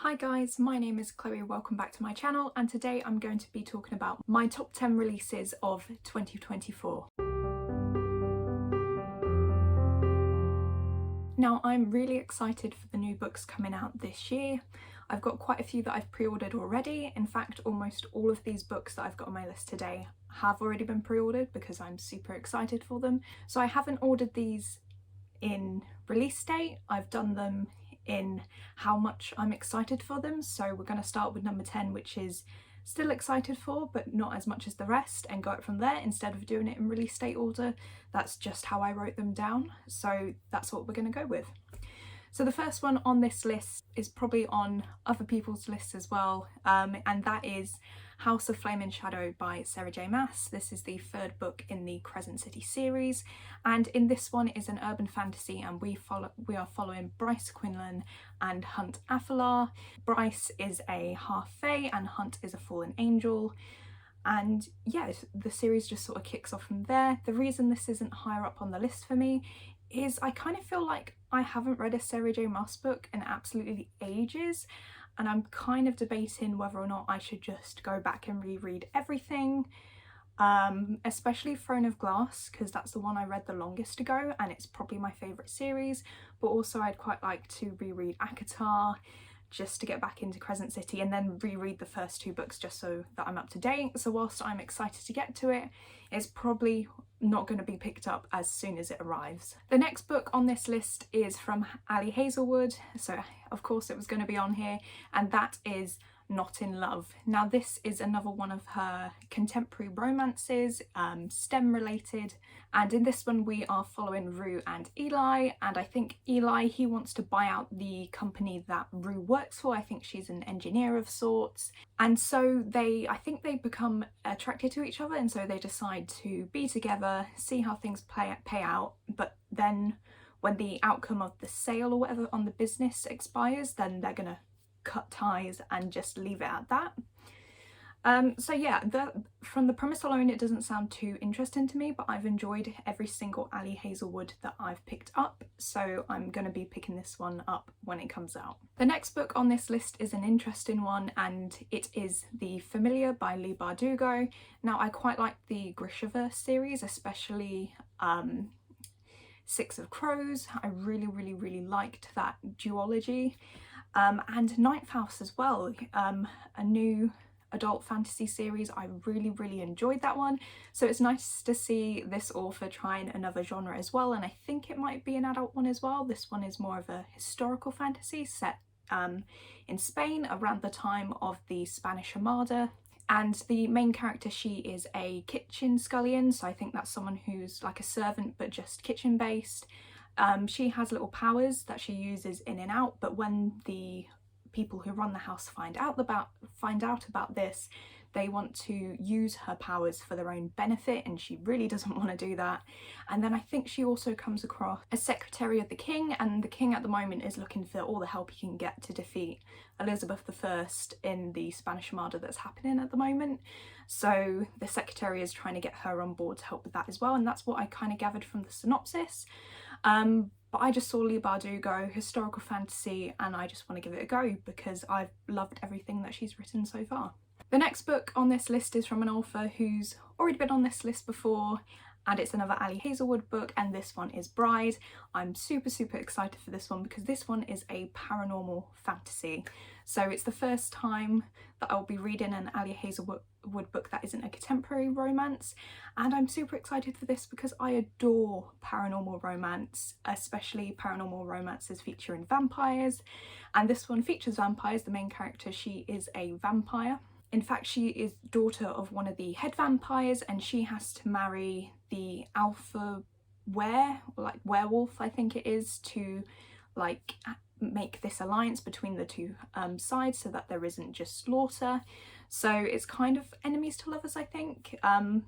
Hi guys, my name is Chloe, welcome back to my channel, and today I'm going to be talking about my top 10 releases of 2024. Now I'm really excited for the new books coming out this year. I've got quite a few that I've pre-ordered already. In fact, almost all of these books that I've got on my list today have already been pre-ordered because I'm super excited for them. So I haven't ordered these in release date, I've done them in how much I'm excited for them. So we're going to start with number 10, which is still excited for but not as much as the rest, and go it from there instead of doing it in release date order. That's just how I wrote them down, so that's what we're going to go with. So the first one on this list is probably on other people's lists as well, and that is House of Flame and Shadow by Sarah J. Maas. This is the third book in the Crescent City series, and in this one is an urban fantasy, and we are following Bryce Quinlan and Hunt Athalar. Bryce is a half fae and Hunt is a fallen angel. And yeah, the series just sort of kicks off from there. The reason this isn't higher up on the list for me is I kind of feel like I haven't read a Sarah J. Maas book in absolutely ages, and I'm kind of debating whether or not I should just go back and reread everything, especially Throne of Glass, because that's the one I read the longest ago and it's probably my favourite series, but also I'd quite like to reread ACOTAR just to get back into Crescent City, and then reread the first two books just so that I'm up to date. So whilst I'm excited to get to it, it's probably not going to be picked up as soon as it arrives. The next book on this list is from Hazelwood, so of course it was going to be on here, and that is Not in Love. Now this is another one of her contemporary romances, STEM related, and in this one we are following Rue and Eli, and I think Eli, he wants to buy out the company that Rue works for. I think she's an engineer of sorts, and so I think they become attracted to each other, and so they decide to be together, see how things pay out, but then when the outcome of the sale or whatever on the business expires, then they're gonna cut ties and just leave it at that. So yeah, from the premise alone it doesn't sound too interesting to me, but I've enjoyed every single Ali Hazelwood that I've picked up, so I'm going to be picking this one up when it comes out. The next book on this list is an interesting one, and it is The Familiar by Leigh Bardugo. Now I quite like the Grishaverse series, especially Six of Crows. I really liked that duology. And Ninth House as well, a new adult fantasy series. I really enjoyed that one, so it's nice to see this author trying another genre as well, and I think it might be an adult one as well. This one is more of a historical fantasy set in Spain around the time of the Spanish Armada, and the main character, she is a kitchen scullion, so I think that's someone who's like a servant but just kitchen based. She has little powers that she uses in and out, but when the people who run the house find out about this, they want to use her powers for their own benefit, and she really doesn't want to do that. And then I think she also comes across a secretary of the king, and the king at the moment is looking for all the help he can get to defeat Elizabeth I in the Spanish Armada that's happening at the moment. So the secretary is trying to get her on board to help with that as well, and that's what I kind of gathered from the synopsis. But I just saw Leigh Bardugo, historical fantasy, and I just want to give it a go because I've loved everything that she's written so far. The next book on this list is from an author who's already been on this list before, and it's another Ali Hazelwood book, and this one is Bride. I'm super excited for this one because this one is a paranormal fantasy. So it's the first time that I'll be reading an Ali Hazelwood book that isn't a contemporary romance, and I'm super excited for this because I adore paranormal romance, especially paranormal romances featuring vampires, and this one features vampires. The main character, she is a vampire. In fact, she is daughter of one of the head vampires, and she has to marry the alpha werewolf, I think it is, to like make this alliance between the two sides so that there isn't just slaughter. So it's kind of enemies to lovers, I think.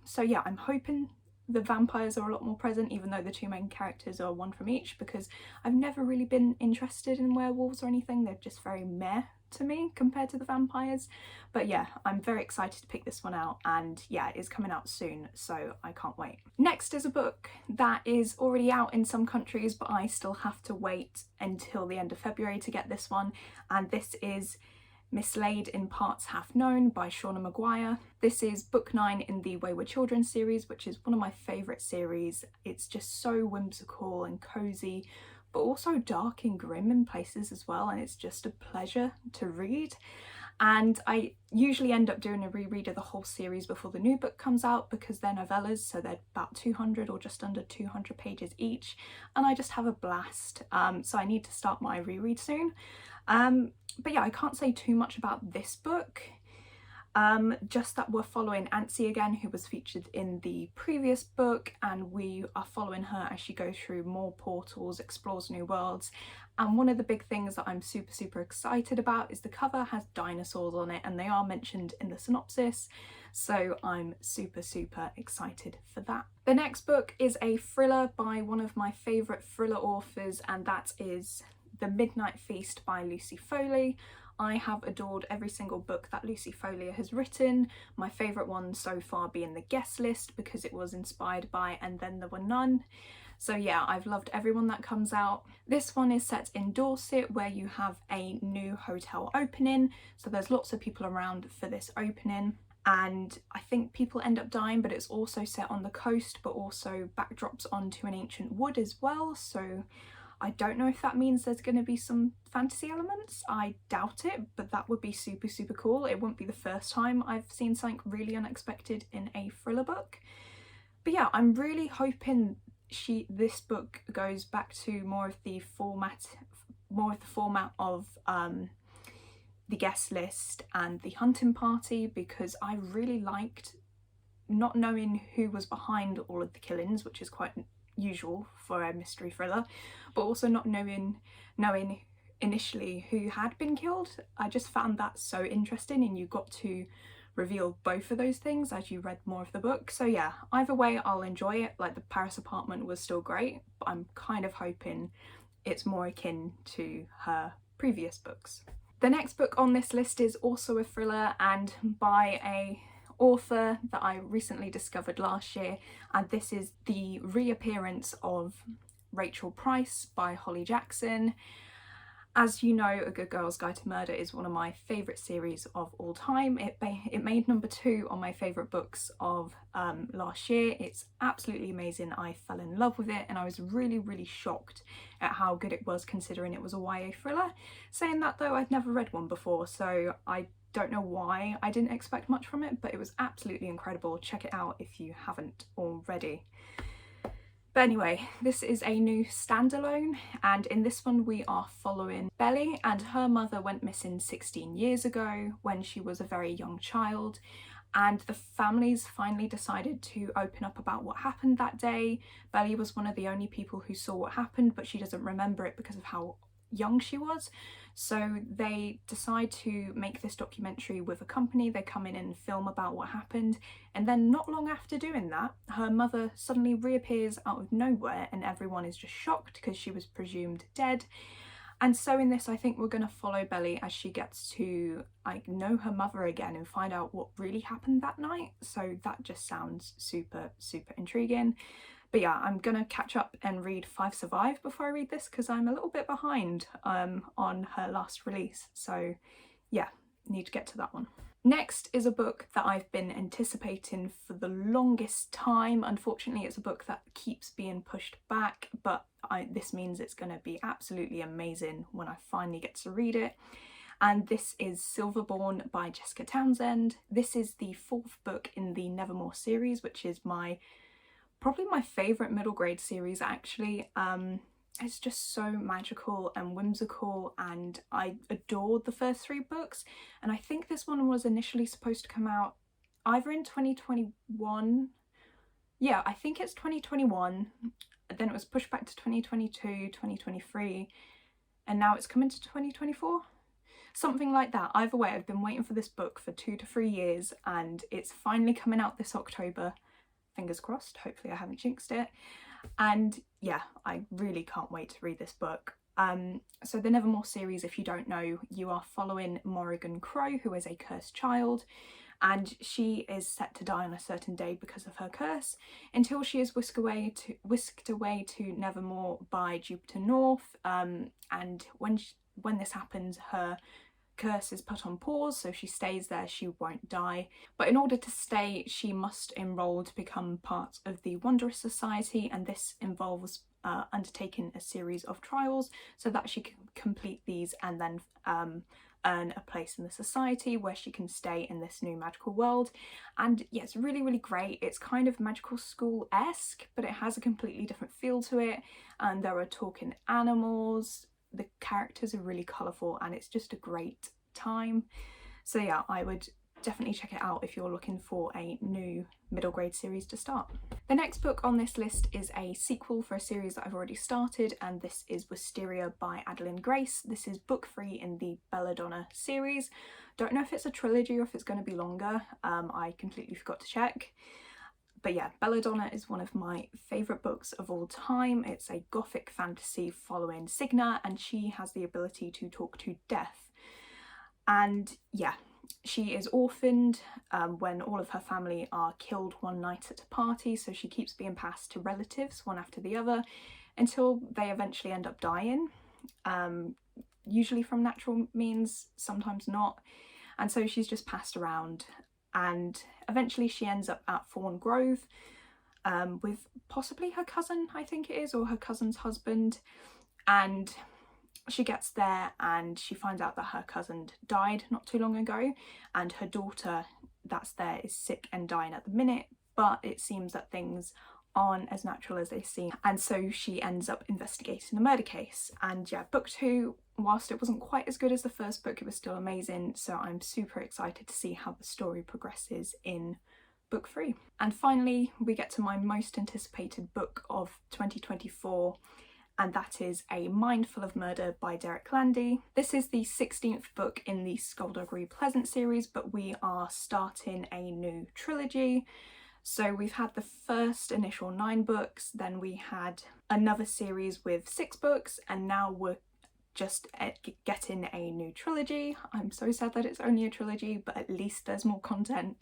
So yeah, I'm hoping the vampires are a lot more present, even though the two main characters are one from each, because I've never really been interested in werewolves or anything. They're just very meh to me compared to the vampires. But yeah, I'm very excited to pick this one out, and yeah, it's coming out soon, so I can't wait. Next is a book that is already out in some countries, but I still have to wait until the end of February to get this one, and this is Mislaid in Parts Half Known by Seanan McGuire. This is book 9 in the Wayward children's series, which is one of my favourite series. It's just so whimsical and cosy, but also dark and grim in places as well, and it's just a pleasure to read. And I usually end up doing a reread of the whole series before the new book comes out, because they're novellas, so they're about 200 or just under 200 pages each, and I just have a blast. So I need to start my reread soon. But yeah, I can't say too much about this book. Just that we're following Antsy again, who was featured in the previous book, and we are following her as she goes through more portals, explores new worlds. And one of the big things that I'm super excited about is the cover has dinosaurs on it, and they are mentioned in the synopsis, so I'm super excited for that. The next book is a thriller by one of my favourite thriller authors, and that is The Midnight Feast by Lucy Foley. I have adored every single book that Lucy Foley has written, my favourite one so far being The Guest List, because it was inspired by And Then There Were None. So yeah, I've loved everyone that comes out. This one is set in Dorset, where you have a new hotel opening, so there's lots of people around for this opening, and I think people end up dying, but it's also set on the coast, but also backdrops onto an ancient wood as well, so I don't know if that means there's going to be some fantasy elements. I doubt it, but that would be super cool. It wouldn't be the first time I've seen something really unexpected in a thriller book. But yeah, I'm really hoping this book goes back to more of the format of The Guest List and The Hunting Party, because I really liked not knowing who was behind all of the killings, which is quite usual for a mystery thriller, but also not knowing initially who had been killed. I just found that so interesting, and you got to reveal both of those things as you read more of the book. So yeah, either way I'll enjoy it. Like, the Paris apartment was still great, but I'm kind of hoping it's more akin to her previous books. The next book on this list is also a thriller, and by a author that I recently discovered last year, and this is The Reappearance of Rachel Price by Holly Jackson. As you know, A Good Girl's Guide to Murder is one of my favourite series of all time. It made number 2 on my favourite books of last year. It's absolutely amazing. I fell in love with it, and I was really shocked at how good it was, considering it was a YA thriller. Saying that though, I'd never read one before, so I don't know why I didn't expect much from it, but it was absolutely incredible. Check it out if you haven't already. But anyway, this is a new standalone, and in this one we are following Belly, and her mother went missing 16 years ago when she was a very young child, and the families finally decided to open up about what happened that day. Belly was one of the only people who saw what happened, but she doesn't remember it because of how young she was. So they decide to make this documentary with a company. They come in and film about what happened, and then not long after doing that, her mother suddenly reappears out of nowhere, and everyone is just shocked because she was presumed dead. And so in this, I think we're going to follow Belly as she gets to know her mother again and find out what really happened that night. So that just sounds super intriguing. But yeah, I'm gonna catch up and read 5 Survive before I read this, because I'm a little bit behind on her last release. So yeah, need to get to that one. Next is a book that I've been anticipating for the longest time. Unfortunately, it's a book that keeps being pushed back, but this means it's going to be absolutely amazing when I finally get to read it. And this is Silverborn by Jessica Townsend. This is the 4th book in the Nevermoor series, which is probably my favourite middle grade series actually. It's just so magical and whimsical, and I adored the first 3 books, and I think this one was initially supposed to come out either in 2021, yeah, I think it's 2021, then it was pushed back to 2022, 2023, and now it's coming to 2024. Something like that. Either way, I've been waiting for this book for 2 to 3 years, and it's finally coming out this October. Fingers crossed, hopefully I haven't jinxed it. And yeah, I really can't wait to read this book. So the Nevermoor series, if you don't know, you are following Morrigan Crow, who is a cursed child, and she is set to die on a certain day because of her curse, until she is whisked away to Nevermoor by Jupiter North, and when this happens, her curse is put on pause, so she stays there, she won't die. But in order to stay, she must enroll to become part of the Wondrous Society, and this involves undertaking a series of trials so that she can complete these and then earn a place in the society where she can stay in this new magical world. And yeah, it's really, really great. It's kind of magical school-esque, but it has a completely different feel to it, and there are talking animals. The characters are really colourful and it's just a great time. So yeah, I would definitely check it out if you're looking for a new middle grade series to start. The next book on this list is a sequel for a series that I've already started, and this is Wisteria by Adalyn Grace. This is book 3 in the Belladonna series. Don't know if it's a trilogy or if it's going to be longer. I completely forgot to check. But yeah, Belladonna is one of my favourite books of all time. It's a gothic fantasy following Seanan, and she has the ability to talk to death. And yeah, she is orphaned when all of her family are killed one night at a party, so she keeps being passed to relatives one after the other until they eventually end up dying, usually from natural means, sometimes not. And so she's just passed around, and eventually she ends up at Thorn Grove with possibly her cousin, I think it is, or her cousin's husband. And she gets there and she finds out that her cousin died not too long ago, and her daughter that's there is sick and dying at the minute, but it seems that things aren't as natural as they seem, and so she ends up investigating a murder case. And yeah, book 2, whilst it wasn't quite as good as the first book, it was still amazing, so I'm super excited to see how the story progresses in book 3. And finally, we get to my most anticipated book of 2024, and that is A Mind Full of Murder by Derek Landy. This is the 16th book in the Skulduggery Pleasant series, but we are starting a new trilogy. So we've had the first initial 9 books, then we had another series with 6 books, and now we're just getting a new trilogy. I'm so sad that it's only a trilogy, but at least there's more content.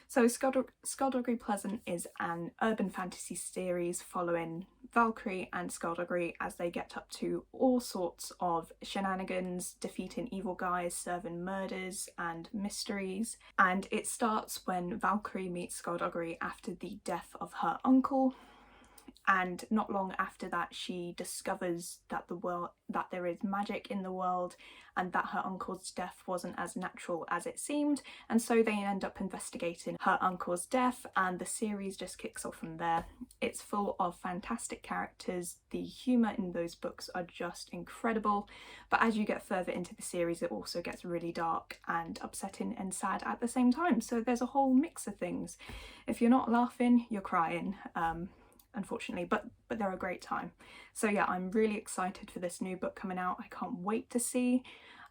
So Skulduggery Pleasant is an urban fantasy series following Valkyrie and Skulduggery as they get up to all sorts of shenanigans, defeating evil guys, serving murders and mysteries. And it starts when Valkyrie meets Skulduggery after the death of her uncle, and not long after that she discovers that there is magic in the world, and that her uncle's death wasn't as natural as it seemed, and so they end up investigating her uncle's death, and the series just kicks off from there. It's full of fantastic characters, the humour in those books are just incredible, but as you get further into the series it also gets really dark and upsetting and sad at the same time, so there's a whole mix of things. If you're not laughing, you're crying. Unfortunately, but they're a great time. So yeah, I'm really excited for this new book coming out. I can't wait to see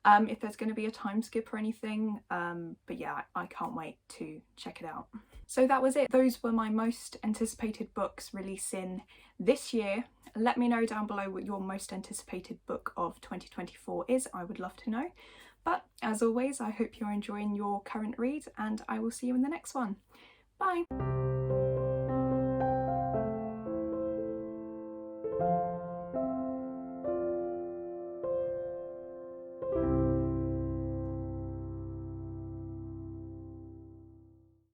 if there's going to be a time skip or anything, but yeah, I can't wait to check it out. So that was it. Those were my most anticipated books releasing this year. Let me know down below what your most anticipated book of 2024 is. I would love to know. But as always, I hope you're enjoying your current read, and I will see you in the next one. Bye!